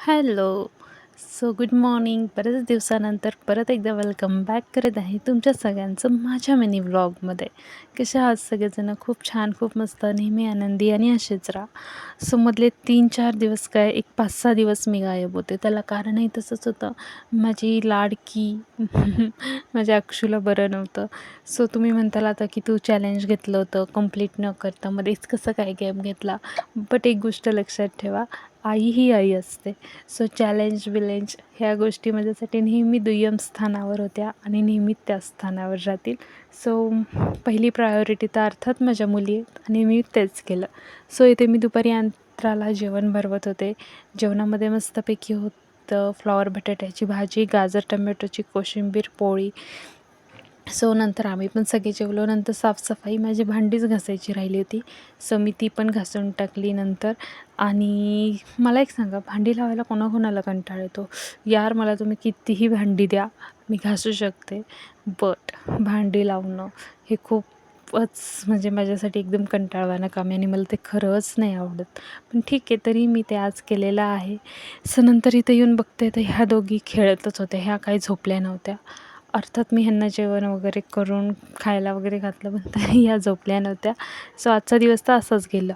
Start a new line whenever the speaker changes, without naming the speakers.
Hello. So good morning. बऱ्याच दिवसानंतर परत एकदा वेलकम बॅक करत आहे तुमच्या सगळ्यांचं माझ्या मिनी व्लॉगमध्ये. कसे आहात सगळेजण? खूप छान, खूप मस्त, नेहमी आनंदी आणि असेच राहा. सो मधले 3-4 दिवस काय, एक 5-6 दिवस मी गायब होते. त्याला कारणही तसंच होतं. माझी लाडकी माझ्या अक्षूला बरं नव्हतं. सो तुम्ही म्हणताल आता की तू चॅलेंज घेतलं होतं कंप्लीट न करता मध्येच कसं काय गॅप घेतला? बट एक गोष्ट लक्षात ठेवा, आई ही आई असते. सो चॅलेंज ह्या गोष्टी माझ्यासाठी नेहमी दुय्यम स्थानावर होत्या आणि नेहमी त्याच स्थानावर राहतील. सो पहिली प्रायोरिटी तर अर्थात माझ्या मुली आहेत आणि मी तेच केलं. सो इथे मी दुपारी अंतराला जेवण भरवत होते. जेवणामध्ये मस्तपैकी होतं फ्लॉवर बटाट्याची भाजी, गाजर टमॅटोची कोशिंबीर, पोळी. सो नंतर आम्ही पण सगळे जेवलो. नंतर साफसफाई, माझी भांडीच घासायची राहिली होती. सो मी ती पण घासून टाकली नंतर. आणि मला एक सांगा, भांडी लावायला कोणाकोणाला कंटाळा येतो? यार, मला तुम्ही कितीही भांडी द्या, मी घासू शकते. बट भांडी लावणं हे खूपच म्हणजे माझ्यासाठी एकदम कंटाळवाणं काम आहे आणि मला ते खरंच नाही आवडत. पण ठीक आहे, तरी मी ते आज केलेलं आहे. सो नंतर इथं येऊन बघते तर ह्या दोघी खेळतच होत्या. ह्या काही झोपल्या नव्हत्या. अर्थात मी ह्यांना जेवण वगैरे करून खायला वगैरे घातलं, पण तरी ह्या झोपल्या नव्हत्या. सो आजचा दिवस तर असाच गेला.